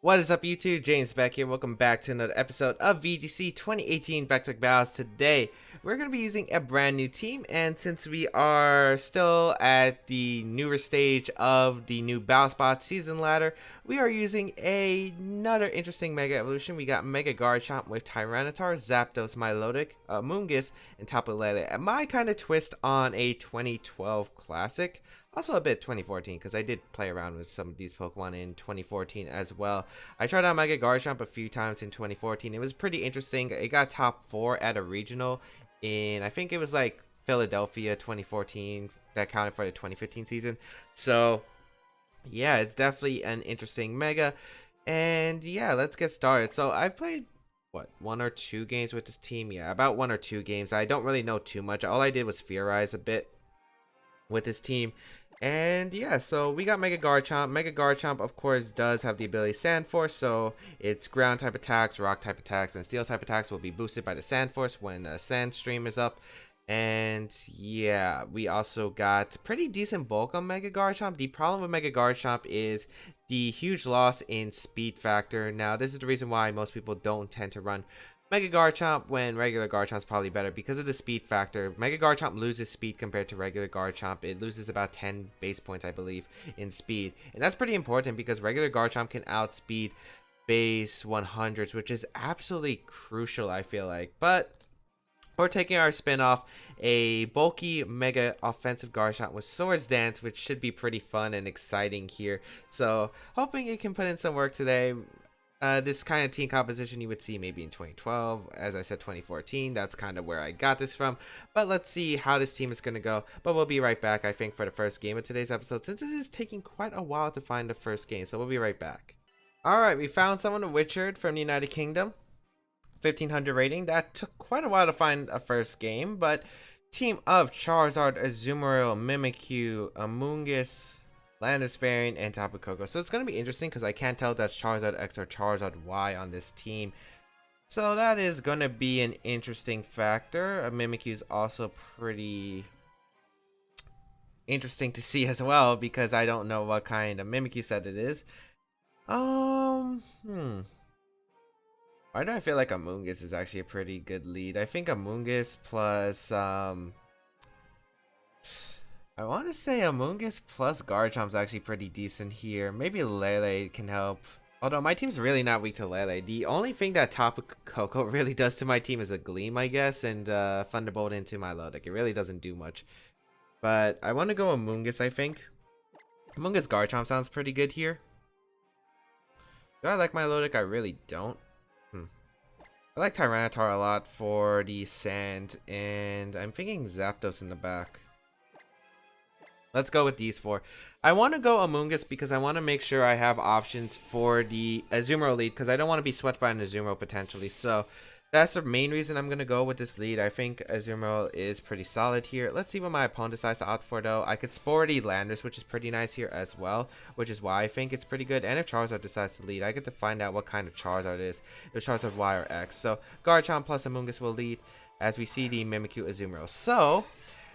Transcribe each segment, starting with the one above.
What is up, YouTube? James Baek here. Welcome back to another episode of VGC 2018 Back Battles. Today, we're going to be using a brand new team, and since we are still at the newer stage of the new Battle Spot season ladder, we are using another interesting Mega Evolution. We got Mega Garchomp with Tyranitar, Zapdos, Milotic, Amoonguss, and Tapu Lele. And my kind of twist on a 2012 classic. Also a bit 2014, because I did play around with some of these Pokemon in 2014 as well. I tried out Mega Garchomp a few times in 2014. It was pretty interesting. It got top 4 at a regional in, I think it was like Philadelphia 2014. That counted for the 2015 season. So, yeah, it's definitely an interesting Mega. And yeah, let's get started. So, I've played what, 1 or 2 games with this team? Yeah, about 1 or 2 games. I don't really know too much. All I did was theorize a bit with this team. And yeah, so we got Mega Garchomp. Mega Garchomp, of course, does have the ability Sand Force, so its ground type attacks, rock type attacks, and steel type attacks will be boosted by the Sand Force when a Sand Stream is up. And yeah, we also got pretty decent bulk on Mega Garchomp. The problem with Mega Garchomp is the huge loss in speed factor. Now, this is the reason why most people don't tend to run Mega Garchomp when regular Garchomp's probably better because of the speed factor. Mega Garchomp loses speed compared to regular Garchomp. It loses about 10 base points, I believe, in speed. And that's pretty important because regular Garchomp can outspeed base 100s, which is absolutely crucial, I feel like. But we're taking our spin off a bulky Mega offensive Garchomp with Swords Dance, which should be pretty fun and exciting here. So, hoping it can put in some work today. This kind of team composition you would see maybe in 2012, as I said 2014, that's kind of where I got this from, but let's see how this team is going to go. But we'll be right back, I think, for the first game of today's episode, since it is taking quite a while to find the first game, so we'll be right back. Alright, we found someone, Witchard from the United Kingdom, 1500 rating. That took quite a while to find a first game, but team of Charizard, Azumarill, Mimikyu, Amoonguss, Landis variant, and Tapu Koko. So it's going to be interesting because I can't tell if that's Charizard X or Charizard Y on this team. So that is going to be an interesting factor. Mimikyu is also pretty interesting to see as well because I don't know what kind of Mimikyu set it is. Why do I feel like Amoonguss is actually a pretty good lead? I think Amoonguss plus I want to say Amoonguss plus Garchomp's actually pretty decent here. Maybe Lele can help. Although my team's really not weak to Lele. The only thing that Tapu Koko really does to my team is a Gleam, I guess, and Thunderbolt into Milotic. It really doesn't do much. But I want to go Amoonguss, I think. Amoonguss Garchomp sounds pretty good here. Do I like Milotic? I really don't. I like Tyranitar a lot for the sand, and I'm thinking Zapdos in the back. Let's go with these 4. I want to go Amoonguss because I want to make sure I have options for the Azumarill lead because I don't want to be swept by an Azumarill potentially. So that's the main reason I'm going to go with this lead. I think Azumarill is pretty solid here. Let's see what my opponent decides to opt for though. I could spore the Landorus, which is pretty nice here as well, which is why I think it's pretty good. And if Charizard decides to lead, I get to find out what kind of Charizard it is, if Charizard Y or X. So Garchomp plus Amoonguss will lead as we see the Mimikyu Azumarill. So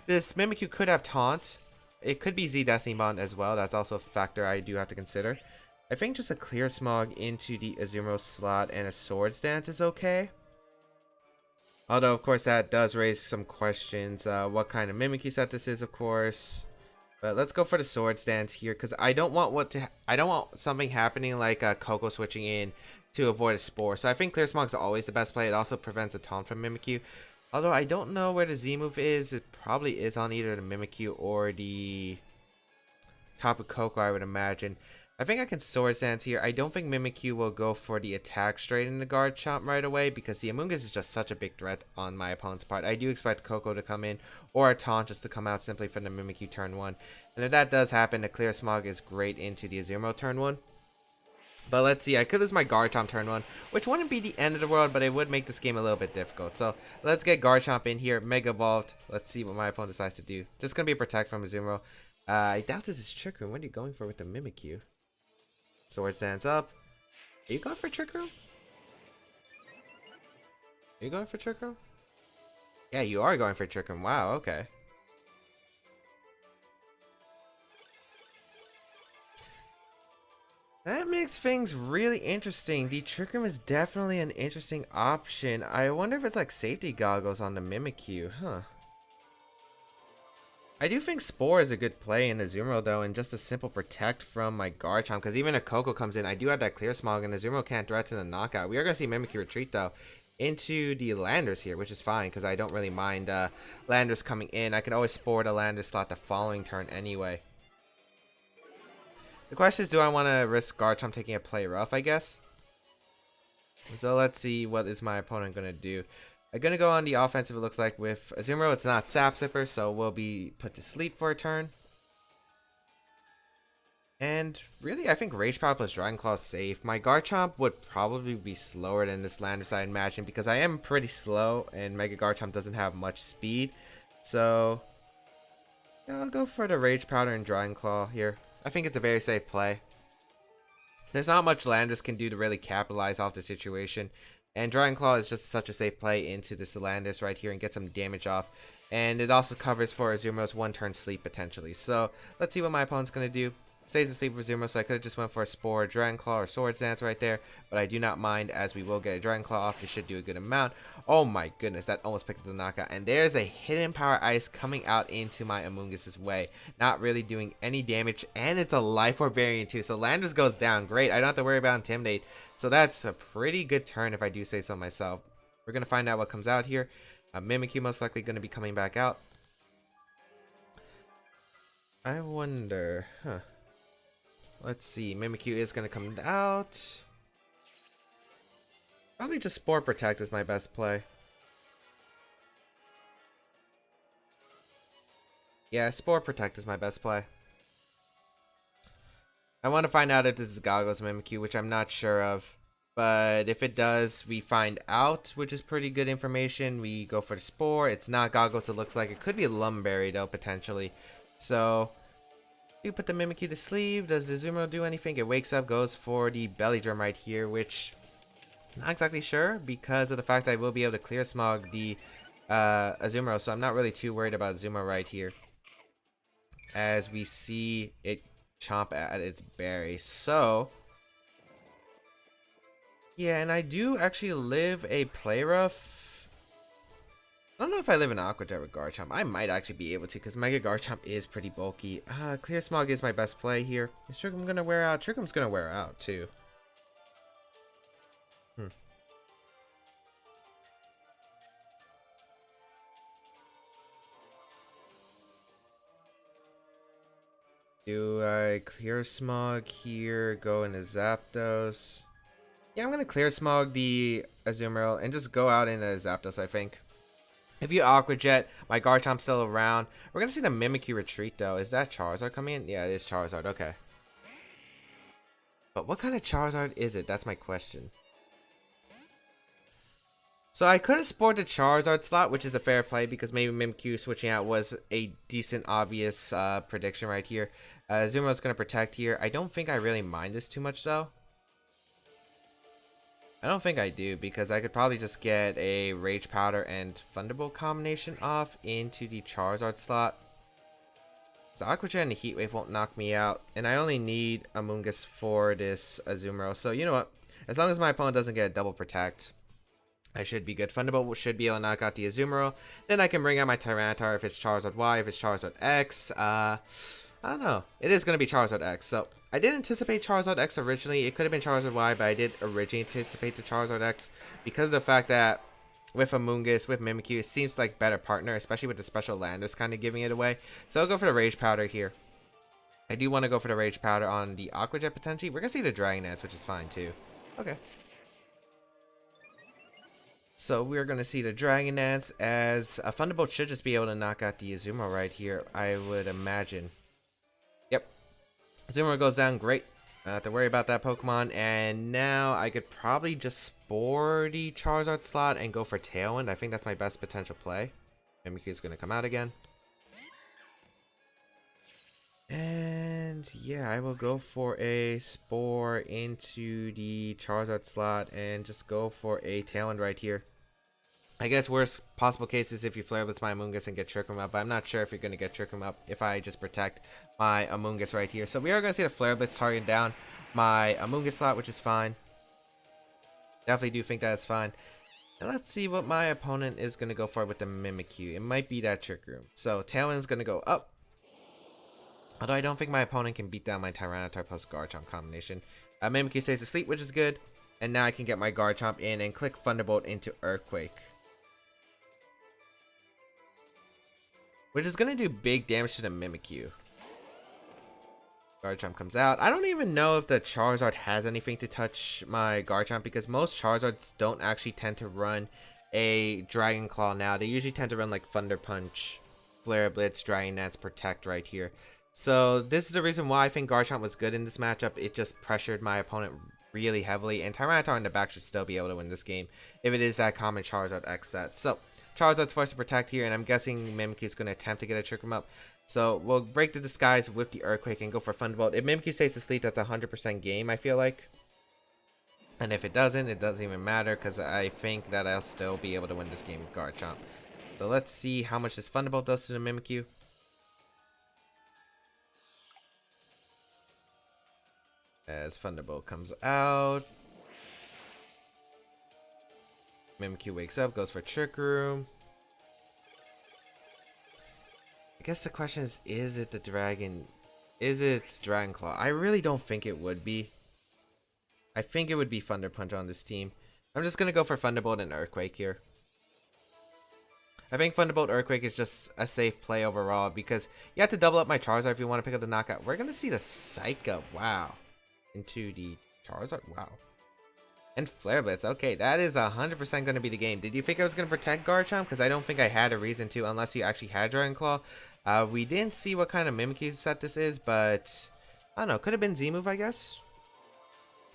this Mimikyu could have Taunt. It could be Z Destiny Bond as well. That's also a factor I do have to consider. I think just a Clear Smog into the Azumarill slot and a Swords Dance is okay. Although, of course, that does raise some questions. What kind of Mimikyu set this is, of course. But let's go for the Swords Dance here, because I don't want something happening like Koko switching in to avoid a Spore. So I think Clear Smog is always the best play. It also prevents a Taunt from Mimikyu. Although I don't know where the Z move is. It probably is on either the Mimikyu or the Tapu Koko, I would imagine. I think I can Swords Dance here. I don't think Mimikyu will go for the attack straight in the Garchomp right away because the Amoonguss is just such a big threat on my opponent's part. I do expect Koko to come in or a Taunt just to come out simply for the Mimikyu turn 1. And if that does happen, the Clear Smog is great into the Azumarill turn 1. But let's see, I could lose my Garchomp turn 1, which wouldn't be the end of the world, but it would make this game a little bit difficult. So let's get Garchomp in here, Mega Evolved. Let's see what my opponent decides to do. Just going to be a Protect from Azumarill. I doubt this is Trick Room. What are you going for with the Mimikyu? Sword stands up. Are you going for Trick Room? Are you going for Trick Room? Yeah, you are going for Trick Room. Wow, okay. That makes things really interesting. The Trick Room is definitely an interesting option. I wonder if it's like safety goggles on the Mimikyu, huh? I do think Spore is a good play in Azumarill though, and just a simple protect from my Garchomp, because even if Coco comes in, I do have that Clear Smog, and Azumarill can't threaten a knockout. We are going to see Mimikyu retreat though into the Landers here, which is fine, because I don't really mind Landers coming in. I can always Spore the Landers slot the following turn anyway. The question is, do I want to risk Garchomp taking a play rough, I guess? So let's see what is my opponent going to do. I'm going to go on the offensive, it looks like, with Azumarill. It's not Sap Zipper, so we'll be put to sleep for a turn. And really, I think Rage Power plus Dragon Claw is safe. My Garchomp would probably be slower than this Landers, I imagine, because I am pretty slow, and Mega Garchomp doesn't have much speed. So, yeah, I'll go for the Rage Powder and Dragon Claw here. I think it's a very safe play. There's not much Landers can do to really capitalize off the situation. And Dragon Claw is just such a safe play into this Landers right here and get some damage off. And it also covers for Azumarill's one-turn sleep potentially. So let's see what my opponent's going to do. Stays asleep for Azumarill, so I could have just went for a Spore, Dragon Claw, or Swords Dance right there. But I do not mind, as we will get a Dragon Claw off. This should do a good amount. Oh my goodness, that almost picked up the knockout. And there's a hidden Power Ice coming out into my Amoonguss' way. Not really doing any damage, and it's a Life Orb variant too. So Landers goes down. Great, I don't have to worry about Intimidate. So that's a pretty good turn if I do say so myself. We're going to find out what comes out here. Mimikyu most likely going to be coming back out. I wonder, let's see. Mimikyu is going to come out. Probably just Spore Protect is my best play. Yeah, Spore Protect is my best play. I want to find out if this is Goggles Mimikyu, which I'm not sure of. But if it does, we find out, which is pretty good information. We go for the Spore. It's not Goggles, it looks like. It could be a Lumberry, though, potentially. So, you put the Mimikyu to sleep. Does the Azumarill do anything? It wakes up, goes for the Belly Drum right here, which not exactly sure because of the fact I will be able to Clear Smog the Azumarill, so I'm not really too worried about Azumarill right here. As we see it chomp at its berry. So, yeah, and I do actually live a play rough. I don't know if I live in Aqua Jet with Garchomp. I might actually be able to because Mega Garchomp is pretty bulky. Clear Smog is my best play here. Is Trick Room going to wear out? Trick Room's going to wear out too. Do I Clear Smog here? Go into Zapdos. Yeah, I'm going to Clear Smog the Azumarill and just go out into Zapdos, I think. If you Aqua Jet, my Garchomp's still around. We're going to see the Mimikyu retreat, though. Is that Charizard coming in? Yeah, it is Charizard. Okay. But what kind of Charizard is it? That's my question. So I could have spored the Charizard slot, which is a fair play because maybe Mimikyu switching out was a decent, obvious prediction right here. Azumarill's going to protect here. I don't think I really mind this too much, though. I don't think I do because I could probably just get a Rage Powder and Thunderbolt combination off into the Charizard slot. So Aqua Jet and the Heat Wave won't knock me out, and I only need Amoonguss for this Azumarill. So you know what? As long as my opponent doesn't get a double protect, I should be good. Thunderbolt should be able to knock out the Azumarill. Then I can bring out my Tyranitar if it's Charizard Y, if it's Charizard X. I don't know. It is going to be Charizard X. So I did anticipate Charizard X originally. It could have been Charizard Y, but I did originally anticipate the Charizard X because of the fact that with Amoonguss, with Mimikyu, it seems like better partner, especially with the special Landers kind of giving it away. So I'll go for the Rage Powder here. I do want to go for the Rage Powder on the Aqua Jet potentially. We're going to see the Dragon Dance, which is fine too. Okay. So we're going to see the Dragon Dance as a Thunderbolt should just be able to knock out the Azumarill right here, I would imagine. Yep. Azumarill goes down, great. Not have to worry about that Pokemon. And now I could probably just Spore the Charizard slot and go for Tailwind. I think that's my best potential play. Mimikyu's going to come out again. And yeah, I will go for a Spore into the Charizard slot and just go for a Tailwind right here. I guess worst possible case is if you Flare Blitz my Amoonguss and get Trick Room up, but I'm not sure if you're going to get Trick Room up if I just protect my Amoonguss right here. So we are going to see the Flare Blitz target down my Amoonguss slot, which is fine. Definitely do think that's fine. And let's see what my opponent is going to go for with the Mimikyu. It might be that Trick Room. So Tailwind's going to go up. Although I don't think my opponent can beat down my Tyranitar plus Garchomp combination. Mimikyu stays asleep, which is good. And now I can get my Garchomp in and click Thunderbolt into Earthquake. Which is going to do big damage to the Mimikyu. Garchomp comes out. I don't even know if the Charizard has anything to touch my Garchomp because most Charizards don't actually tend to run a Dragon Claw now. They usually tend to run like Thunder Punch, Flare Blitz, Dragon Dance, Protect right here. So this is the reason why I think Garchomp was good in this matchup. It just pressured my opponent really heavily, and Tyranitar in the back should still be able to win this game if it is that common Charizard X set. So Charizard's forced to protect here, and I'm guessing Mimikyu is going to attempt to get a Trick Room up. So we'll break the disguise with the Earthquake and go for Thunderbolt. If Mimikyu stays asleep, that's a 100% game, I feel like. And if it doesn't even matter because I think that I'll still be able to win this game with Garchomp. So let's see how much this Thunderbolt does to the Mimikyu. As Thunderbolt comes out. Mimikyu wakes up, goes for Trick Room. I guess the question is it the dragon? Is it Dragon Claw? I really don't think it would be. I think it would be Thunder Punch on this team. I'm just going to go for Thunderbolt and Earthquake here. I think Thunderbolt Earthquake is just a safe play overall because you have to double up my Charizard if you want to pick up the knockout. We're going to see the Psych Up. Wow. Into the Charizard. Wow. And Flare Blitz. Okay, that is 100% going to be the game. Did you think I was going to protect Garchomp? Because I don't think I had a reason to unless you actually had Dragon Claw. We didn't see what kind of Mimikyu set this is, but I don't know. Could have been Z-Move, I guess.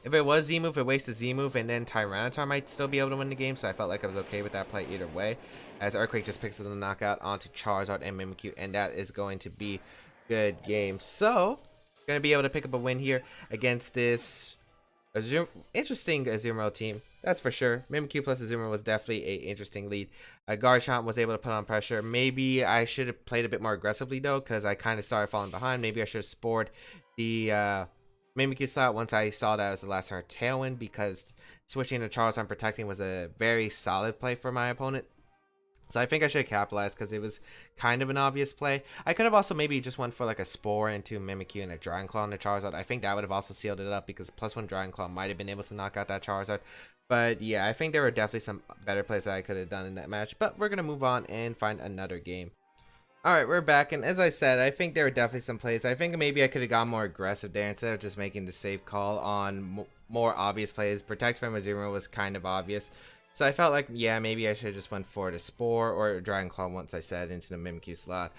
If it was Z-Move, it wasted Z-Move, and then Tyranitar might still be able to win the game, so I felt like I was okay with that play either way. As Earthquake just picks up the knockout onto Charizard and Mimikyu, and that is going to be good game. So, going to be able to pick up a win here against this interesting Azumarill team, that's for sure. Mimikyu plus Azumarill was definitely a interesting lead. Garchomp was able to put on pressure. Maybe I should have played a bit more aggressively though, because I kind of started falling behind. Maybe I should have spored the Mimikyu slot once I saw that it was the last turn Tailwind, because switching to Charizard protecting was a very solid play for my opponent. So I think I should have capitalized because it was kind of an obvious play. I could have also maybe just went for like a Spore into Mimikyu and a Dragon Claw on the Charizard. I think that would have also sealed it up because +1 Dragon Claw might have been able to knock out that Charizard. But yeah, I think there were definitely some better plays that I could have done in that match. But we're going to move on and find another game. Alright, we're back. And as I said, I think there were definitely some plays. I think maybe I could have gone more aggressive there instead of just making the safe call on more obvious plays. Protect from Azumarill was kind of obvious. So I felt like, yeah, maybe I should have just went for the Spore or Dragon Claw once I said into the Mimikyu slot.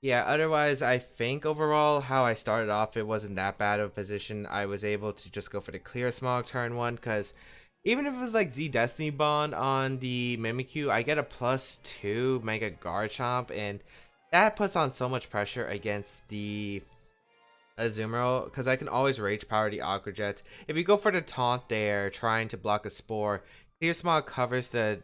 Yeah, otherwise, I think overall how I started off, it wasn't that bad of a position. I was able to just go for the Clear Smog turn 1 because even if it was like Z Destiny Bond on the Mimikyu, I get a +2 Mega Garchomp, and that puts on so much pressure against the Azumarill because I can always Rage Power the Aqua Jet. If you go for the taunt there, trying to block a Spore, Clear Smog covers the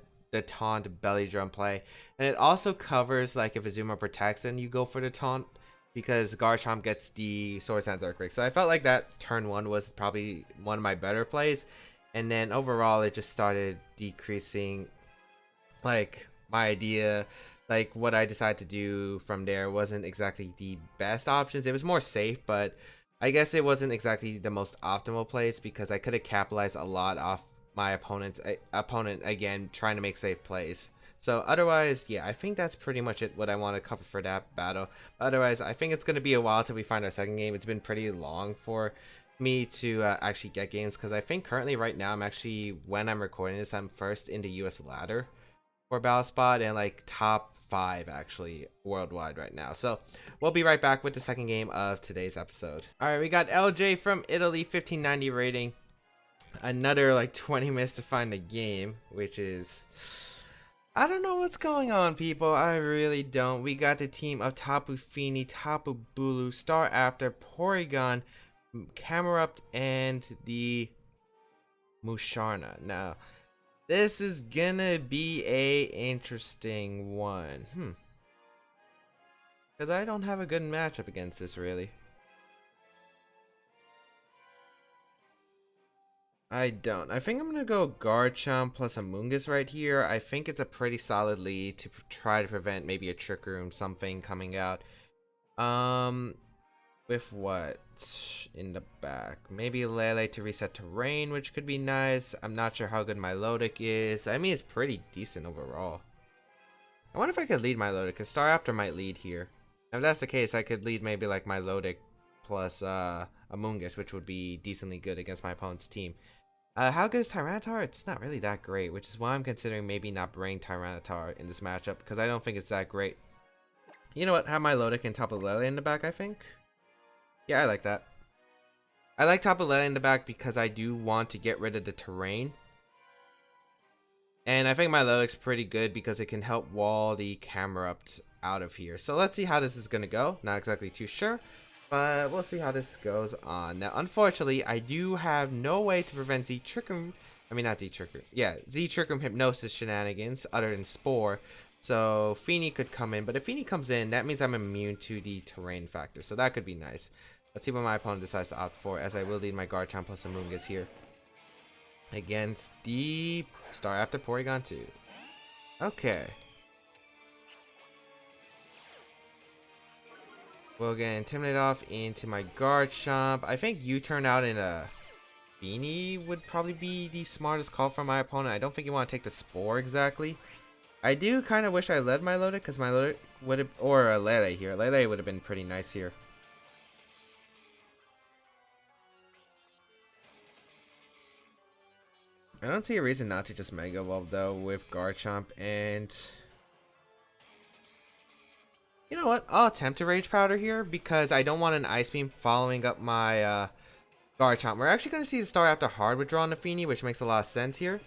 taunt Belly Drum play, and it also covers like if Azumarill protects and you go for the taunt because Garchomp gets the Swords Dance Earthquake. So I felt like that turn 1 was probably one of my better plays, and then overall it just started decreasing. Like my idea, like what I decided to do from there wasn't exactly the best options. It was more safe, but I guess it wasn't exactly the most optimal place because I could have capitalized a lot off my opponent again trying to make safe plays. So otherwise, yeah, I think that's pretty much it what I want to cover for that battle. Otherwise, I think it's going to be a while till we find our second game. It's been pretty long for me to actually get games because I think currently right now I'm actually, when I'm recording this, I'm first in the US ladder for Battle Spot and like top 5 actually worldwide right now. So we'll be right back with the second game of today's episode. Alright, we got LJ from Italy, 1590 rating. Another like 20 minutes to find a game, which is, I don't know what's going on, people. I really don't. We got the team of Tapu Fini, Tapu Bulu, Star After, Porygon, Camerupt, and the Musharna. Now this is gonna be a interesting one. Because I don't have a good matchup against this, really. I don't. I think I'm gonna go Garchomp plus Amoonguss right here. I think it's a pretty solid lead to try to prevent maybe a Trick Room something coming out. Um, with what in the back? Maybe Lele to reset terrain, which could be nice. I'm not sure how good my Milotic is. I mean, it's pretty decent overall. I wonder if I could lead my Milotic, because Staraptor might lead here. If that's the case, I could lead maybe like my Milotic plus Amoonguss, which would be decently good against my opponent's team. How good is Tyranitar? It's not really that great, which is why I'm considering maybe not bringing Tyranitar in this matchup, because I don't think it's that great. You know what? Have my Milotic and Tapu Lele in the back, I think. Yeah, I like that. I like Tapu Lele in the back because I do want to get rid of the terrain. And I think my Milotic's pretty good because it can help wall the camera up out of here. So let's see how this is going to go. Not exactly too sure, but we'll see how this goes on. Now, unfortunately, I do have no way to prevent Z-Trick-Room. I mean, not Z-Trick-Room. Yeah, Z-Trick-Room Hypnosis shenanigans other than Spore. So Feeny could come in, but if Feeny comes in, that means I'm immune to the terrain factor. So that could be nice. Let's see what my opponent decides to opt for, as I will lead my Garchomp plus Amoonguss here against the Staraptor Porygon 2. Okay. We'll get Intimidate off into my Garchomp. I think U-turn out in a Feeny would probably be the smartest call from my opponent. I don't think you want to take the Spore exactly. I do kind of wish I led my Milotic, because my Milotic would have, or a Lele here. Lele would have been pretty nice here. I don't see a reason not to just Mega Evolve though with Garchomp, and you know what? I'll attempt to Rage Powder here because I don't want an Ice Beam following up my Garchomp. We're actually going to see the Staraptor hard withdraw on the Feeny, which makes a lot of sense here.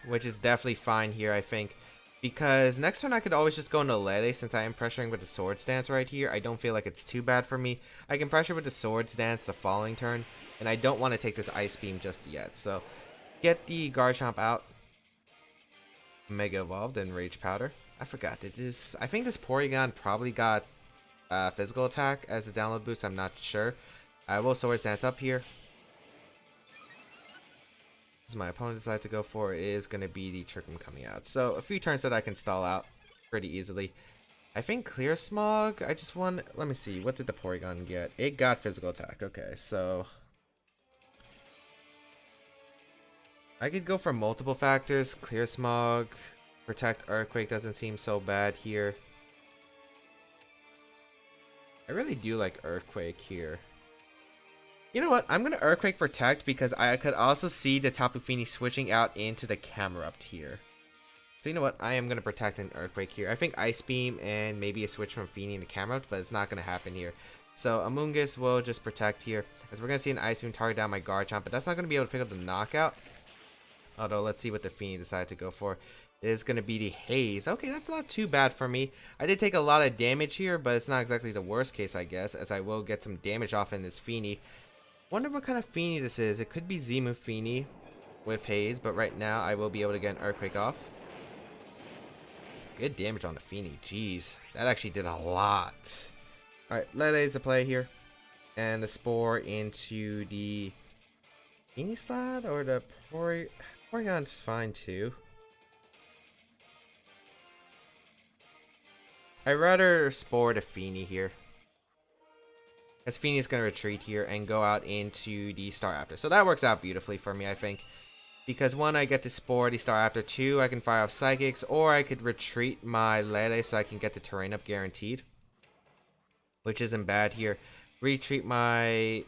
Which is definitely fine here, I think. Because next turn I could always just go into Lele since I am pressuring with the Swords Dance right here. I don't feel like it's too bad for me. I can pressure with the Swords Dance the following turn. And I don't want to take this Ice Beam just yet. So get the Garchomp out. Mega Evolved and Rage Powder. I forgot that this. I think this Porygon probably got Physical Attack as a download boost. I'm not sure. I will Swords Dance up here. As my opponent decides to go for it is going to be the Trick Room coming out. So a few turns that I can stall out pretty easily. I think Clear Smog. I just want. Let me see. What did the Porygon get? It got Physical Attack. Okay, so I could go for multiple factors. Clear Smog, Protect, Earthquake doesn't seem so bad here. I really do like Earthquake here. You know what? I'm going to Earthquake Protect because I could also see the Tapu Fini switching out into the Camerupt tier. So you know what? I am going to Protect an Earthquake here. I think Ice Beam and maybe a switch from Fini to Camerupt, but it's not going to happen here. So Amoonguss will just Protect here, as we're going to see an Ice Beam target down my Garchomp, but that's not going to be able to pick up the Knockout. Although, let's see what the Fini decided to go for. It is going to be the Haze. Okay, that's not too bad for me. I did take a lot of damage here, but it's not exactly the worst case, I guess, as I will get some damage off in this Fini. Wonder what kind of Fini this is. It could be Zimu Fini with Haze, but right now I will be able to get an Earthquake off. Good damage on the Fini. Jeez, that actually did a lot. Alright, Lele's a play here. And the Spore into the Fini slot, or the Porygon's fine too. I'd rather Spore the Fini here, as Fini is going to retreat here and go out into the Staraptor. So that works out beautifully for me, I think. Because one, I get to Spore the Staraptor. Two, I can fire off Psychics. Or I could retreat my Lele so I can get the Terrain up guaranteed, which isn't bad here. Retreat my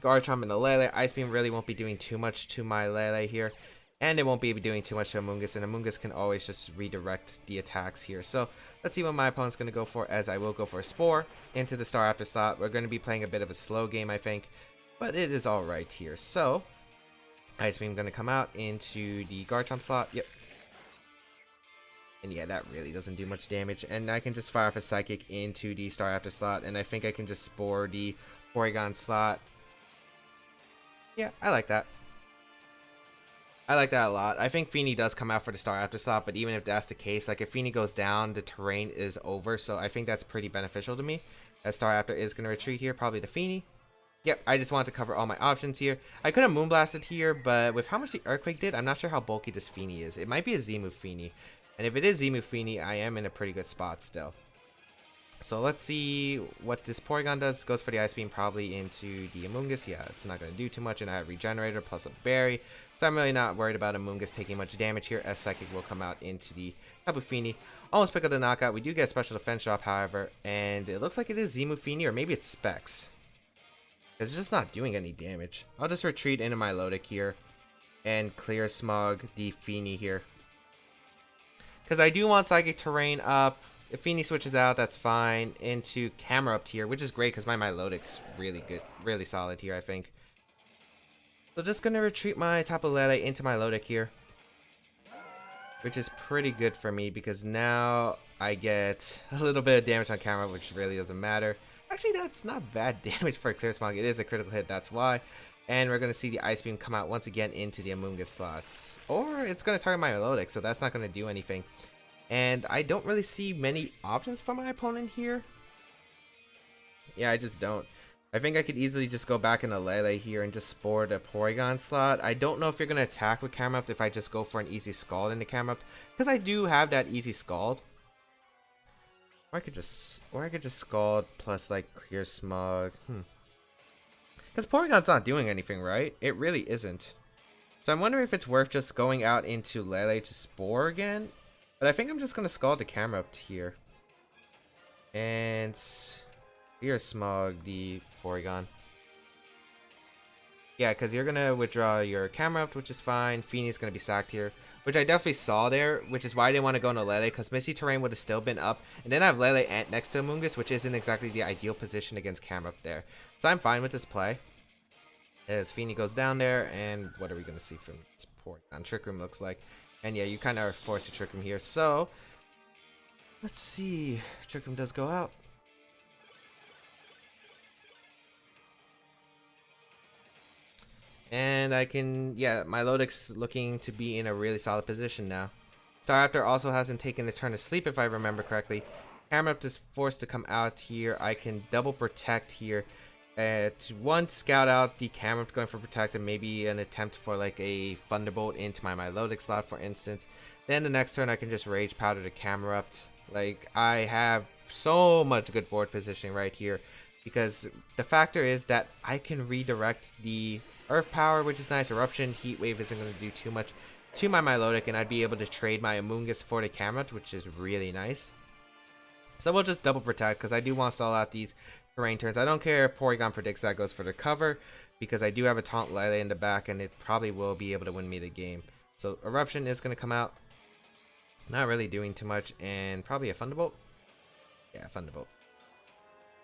Garchomp and the Lele. Ice Beam really won't be doing too much to my Lele here. And it won't be doing too much to Amoonguss. And Amoonguss can always just redirect the attacks here. So let's see what my opponent's going to go for, as I will go for a Spore into the Staraptor slot. We're going to be playing a bit of a slow game, I think. But it is alright here. So Ice Beam going to come out into the Garchomp slot. Yep. And yeah, that really doesn't do much damage. And I can just fire off a Psychic into the Staraptor slot. And I think I can just Spore the Porygon slot. Yeah, I like that. I like that a lot. I think Fini does come out for the Staraptor slot, but even if that's the case, like if Fini goes down, the terrain is over. So I think that's pretty beneficial to me. As Staraptor is going to retreat here, probably to Fini. Yep, I just wanted to cover all my options here. I could have Moonblasted here, but with how much the Earthquake did, I'm not sure how bulky this Feeny is. It might be a Zemu Feeny. And if it is Zemu Feeny, I am in a pretty good spot still. So let's see what this Porygon does. Goes for the Ice Beam probably into the Amoonguss. Yeah, it's not going to do too much, and I have Regenerator plus a Berry. So I'm really not worried about Amoonguss taking much damage here, as Psychic will come out into the Tapu Fini. Almost pick up the knockout. We do get a special defense drop, however, and it looks like it is Zemu Fini, or maybe it's Specs. It's just not doing any damage. I'll just retreat into my Milotic here and clear Smog the Fini here. Because I do want Psychic Terrain up. If Fini switches out, that's fine. Into Camerupt here, which is great because my Milotic's really good, really solid here, I think. So just going to retreat my Tapu Lele into my Milotic here. Which is pretty good for me because now I get a little bit of damage on camera, which really doesn't matter. Actually, that's not bad damage for a Clear Smog. It is a critical hit, that's why. And we're going to see the Ice Beam come out once again into the Amoonguss slots. Or it's going to target my Milotic, so that's not going to do anything. And I don't really see many options for my opponent here. Yeah, I just don't. I think I could easily just go back into Lele here and just spore the Porygon slot. I don't know if you're going to attack with Camerupt if I just go for an easy Scald into Camerupt. Because I do have that easy Scald. Or I could just Scald plus like Clear Smog. Because Porygon's not doing anything, right? It really isn't. So I'm wondering if it's worth just going out into Lele to Spore again. But I think I'm just going to Scald the Camerupt here. And Clear Smog the Porygon. Yeah, because you're going to withdraw your Camerupt, which is fine. Fini's going to be sacked here, which I definitely saw there, which is why I didn't want to go into Lele, because Misty Terrain would have still been up. And then I have Lele Ant next to Amoonguss, which isn't exactly the ideal position against Camerupt there. So I'm fine with this play. As Fini goes down there, and what are we going to see from this Porygon? Trick Room looks like. And yeah, you kind of are forced to Trick Room here. So, let's see. Trick Room does go out. And I can, yeah, my Milotic's looking to be in a really solid position now. Staraptor also hasn't taken a turn to sleep, if I remember correctly. Camerupt is forced to come out here. I can double protect here. To one, scout out the Camerupt going for protect, and maybe an attempt for like a Thunderbolt into my Milotic slot, for instance. Then the next turn I can just Rage Powder the Camerupt. Like, I have so much good board positioning right here, because the factor is that I can redirect the Earth Power, which is nice. Eruption, Heat Wave isn't going to do too much to my Milotic, and I'd be able to trade my Amoonguss for the Camerupt, which is really nice. So we'll just double protect, because I do want to stall out these terrain turns. I don't care if Porygon predicts that goes for the cover, because I do have a Taunt Lele in the back, and it probably will be able to win me the game. So Eruption is going to come out. Not really doing too much, and probably a Thunderbolt. Yeah, Thunderbolt.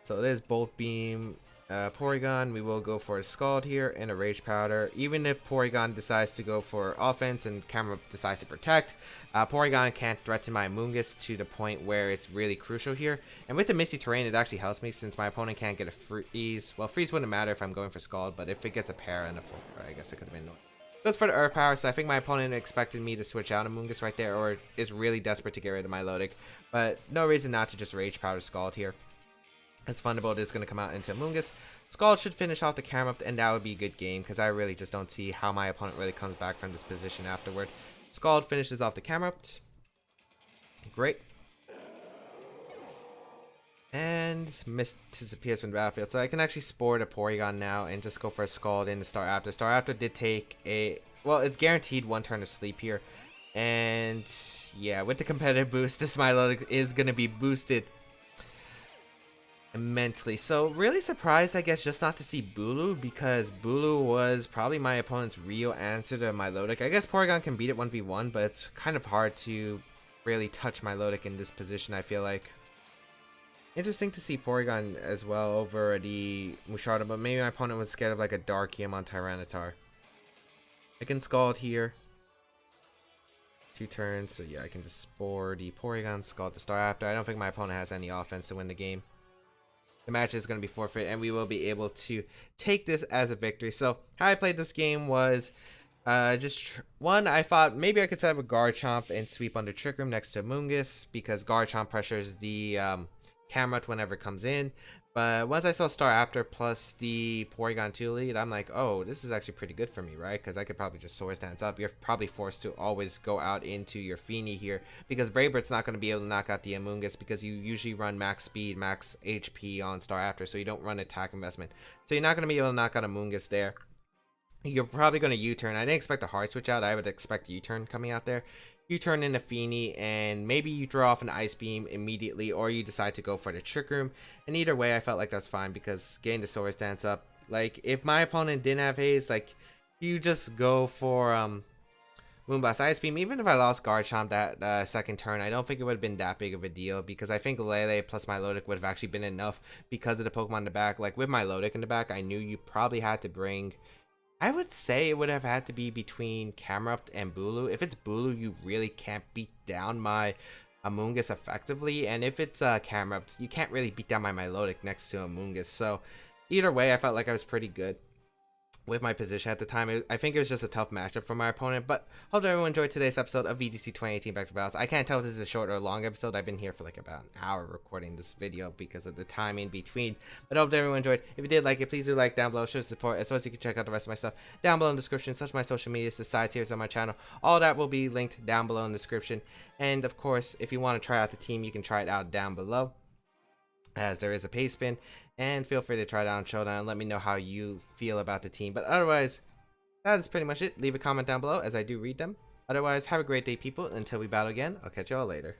So it is Bolt Beam. Porygon, we will go for a Scald here and a Rage Powder. Even if Porygon decides to go for offense and Camerupt decides to protect, Porygon can't threaten my Amoonguss to the point where it's really crucial here. And with the Misty Terrain, it actually helps me since my opponent can't get a Freeze. Well, Freeze wouldn't matter if I'm going for Scald, but if it gets a Para and a Full Para, I guess it could have been annoying. Goes for the Earth Power, so I think my opponent expected me to switch out Amoonguss right there, or is really desperate to get rid of my Milotic. But no reason not to just Rage Powder Scald here. As Thunderbolt is going to come out into Amoonguss. Scald should finish off the Camerupt, and that would be a good game, because I really just don't see how my opponent really comes back from this position afterward. Scald finishes off the Camerupt. Great. And Mist disappears from the battlefield. So I can actually Spore the Porygon now and just go for a Scald into Staraptor. Staraptor did take a... Well, it's guaranteed one turn of sleep here. And yeah, with the competitive boost, this Milotic is going to be boosted immensely. So really surprised, I guess, just not to see Bulu, because Bulu was probably my opponent's real answer to Milotic. I guess Porygon can beat it 1v1, but it's kind of hard to really touch Milotic in this position, I feel like. Interesting to see Porygon as well over the Musharda, but maybe my opponent was scared of like a Darkium on Tyranitar. I can Scald here. 2 turns, so yeah, I can just Spore the Porygon, Scald the Staraptor. I don't think my opponent has any offense to win the game. The match is going to be forfeit, and we will be able to take this as a victory. So how I played this game was one, I thought maybe I could set up a Garchomp and sweep under Trick Room next to Amoonguss, because Garchomp pressures the Camerupt whenever it comes in. But once I saw Staraptor plus the Porygon 2 lead, I'm like, oh, this is actually pretty good for me, right? Because I could probably just Swords Dance up. You're probably forced to always go out into your Feeny here, because Brave Bird's not going to be able to knock out the Amoonguss, because you usually run max speed, max HP on Staraptor, so you don't run attack investment. So you're not going to be able to knock out Amoonguss there. You're probably going to U-turn. I didn't expect a hard switch out. I would expect U-turn coming out there. U-turn into Feeny, and maybe you throw off an Ice Beam immediately, or you decide to go for the Trick Room. And either way, I felt like that's fine, because getting the Swords Dance up, like, if my opponent didn't have haze, like, you just go for Moonblast Ice Beam. Even if I lost Garchomp that second turn, I don't think it would have been that big of a deal, because I think Lele plus Milotic would have actually been enough because of the Pokemon in the back. Like, with Milotic in the back, I knew you probably had to bring... I would say it would have had to be between Camerupt and Bulu. If it's Bulu, you really can't beat down my Amoonguss effectively. And if it's Camerupt, you can't really beat down my Milotic next to Amoonguss. So either way, I felt like I was pretty good with my position at the time. I think it was just a tough matchup for my opponent, but hope everyone enjoyed today's episode of VGC 2018 Back to Battles. I can't tell if this is a short or a long episode. I've been here for like about an hour recording this video because of the time in between, but I hope everyone enjoyed. If you did like it, please do like down below, show support, as well as you can check out the rest of my stuff down below in the description, such as my social media, the side tiers on my channel. All that will be linked down below in the description, and of course, if you want to try out the team, you can try it out down below, as there is a pay spin, and feel free to try it out on Showdown and let me know how you feel about the team. But otherwise, that is pretty much it. Leave a comment down below as I do read them. Otherwise, have a great day, people. Until we battle again, I'll catch y'all later.